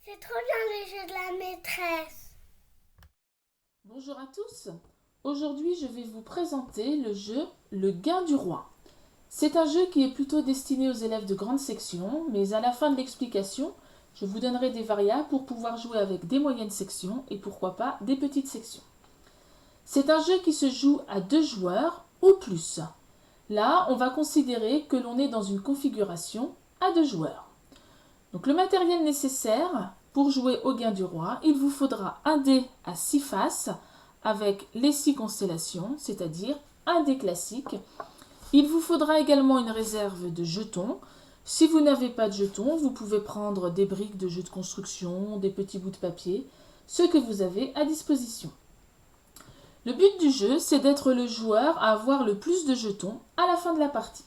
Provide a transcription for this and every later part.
C'est trop bien le jeu de la maîtresse. Bonjour à tous. Aujourd'hui, je vais vous présenter le jeu Le Gain du Roi. C'est un jeu qui est plutôt destiné aux élèves de grande section, mais à la fin de l'explication, je vous donnerai des variables pour pouvoir jouer avec des moyennes sections et pourquoi pas des petites sections. C'est un jeu qui se joue à 2 joueurs ou plus. Là, on va considérer que l'on est dans une configuration à 2 joueurs. Donc le matériel nécessaire pour jouer au Gain du Roi, il vous faudra un dé à 6 faces avec les 6 constellations, c'est-à-dire un dé classique. Il vous faudra également une réserve de jetons. Si vous n'avez pas de jetons, vous pouvez prendre des briques de jeux de construction, des petits bouts de papier, ce que vous avez à disposition. Le but du jeu, c'est d'être le joueur à avoir le plus de jetons à la fin de la partie.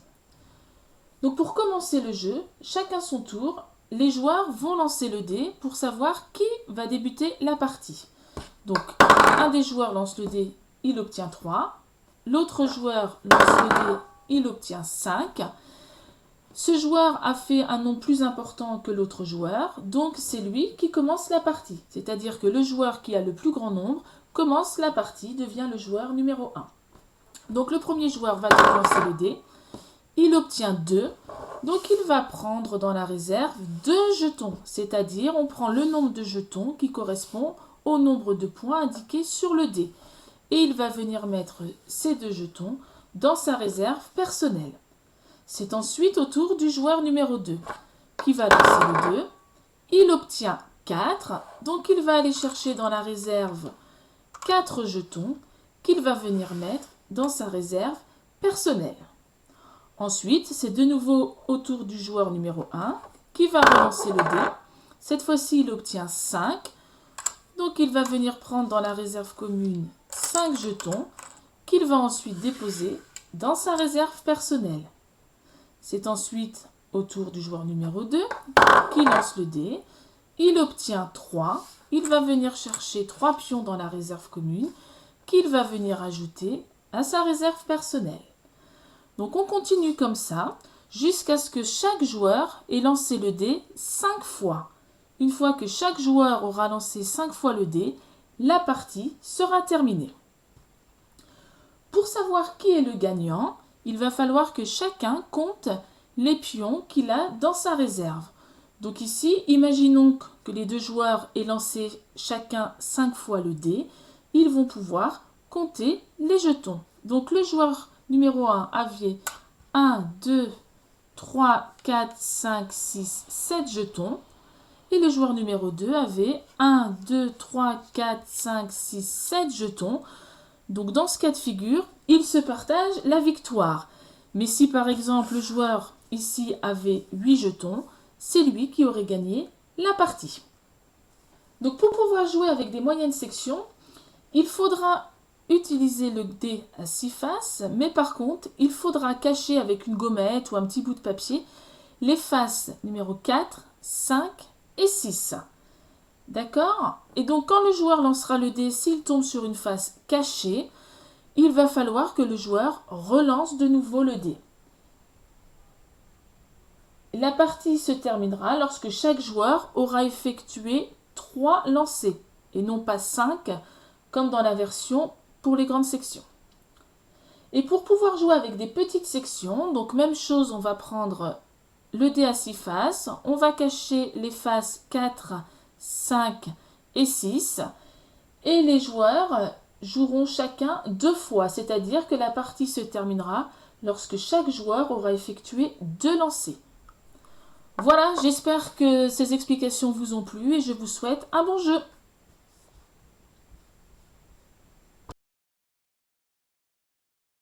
Donc pour commencer le jeu, chacun son tour, les joueurs vont lancer le dé pour savoir qui va débuter la partie. Donc un des joueurs lance le dé, il obtient 3. L'autre joueur lance le dé, il obtient 5. Ce joueur a fait un nombre plus important que l'autre joueur, donc c'est lui qui commence la partie. C'est-à-dire que le joueur qui a le plus grand nombre commence la partie, devient le joueur numéro 1. Donc le premier joueur va lancer le dé, il obtient 2. Donc il va prendre dans la réserve 2 jetons, c'est-à-dire on prend le nombre de jetons qui correspond au nombre de points indiqués sur le dé. Et il va venir mettre ces 2 jetons dans sa réserve personnelle. C'est ensuite au tour du joueur numéro 2 qui va lancer le 2. Il obtient 4, donc il va aller chercher dans la réserve 4 jetons qu'il va venir mettre dans sa réserve personnelle. Ensuite, c'est de nouveau au tour du joueur numéro 1 qui va relancer le dé. Cette fois-ci, il obtient 5. Donc, il va venir prendre dans la réserve commune 5 jetons qu'il va ensuite déposer dans sa réserve personnelle. C'est ensuite au tour du joueur numéro 2 qui lance le dé. Il obtient 3. Il va venir chercher 3 pions dans la réserve commune qu'il va venir ajouter à sa réserve personnelle. Donc on continue comme ça jusqu'à ce que chaque joueur ait lancé le dé 5 fois. Une fois que chaque joueur aura lancé 5 fois le dé, la partie sera terminée. Pour savoir qui est le gagnant, il va falloir que chacun compte les pions qu'il a dans sa réserve. Donc ici, imaginons que les 2 joueurs aient lancé chacun 5 fois le dé. Ils vont pouvoir compter les jetons. Donc le joueur numéro 1 avait 1, 2, 3, 4, 5, 6, 7 jetons. Et le joueur numéro 2 avait 1, 2, 3, 4, 5, 6, 7 jetons. Donc dans ce cas de figure, ils se partagent la victoire. Mais si par exemple le joueur ici avait 8 jetons, c'est lui qui aurait gagné la partie. Donc pour pouvoir jouer avec des moyennes sections, il faudra utiliser le dé à 6 faces, mais par contre, il faudra cacher avec une gommette ou un petit bout de papier les faces numéro 4, 5 et 6. D'accord? Et donc quand le joueur lancera le dé, s'il tombe sur une face cachée, il va falloir que le joueur relance de nouveau le dé. La partie se terminera lorsque chaque joueur aura effectué 3 lancers et non pas 5 comme dans la version pour les grandes sections. Et pour pouvoir jouer avec des petites sections, donc même chose, on va prendre le dé à 6 faces, on va cacher les faces 4, 5 et 6 et les joueurs joueront chacun 2 fois, c'est-à-dire que la partie se terminera lorsque chaque joueur aura effectué 2 lancers. Voilà, j'espère que ces explications vous ont plu et je vous souhaite un bon jeu.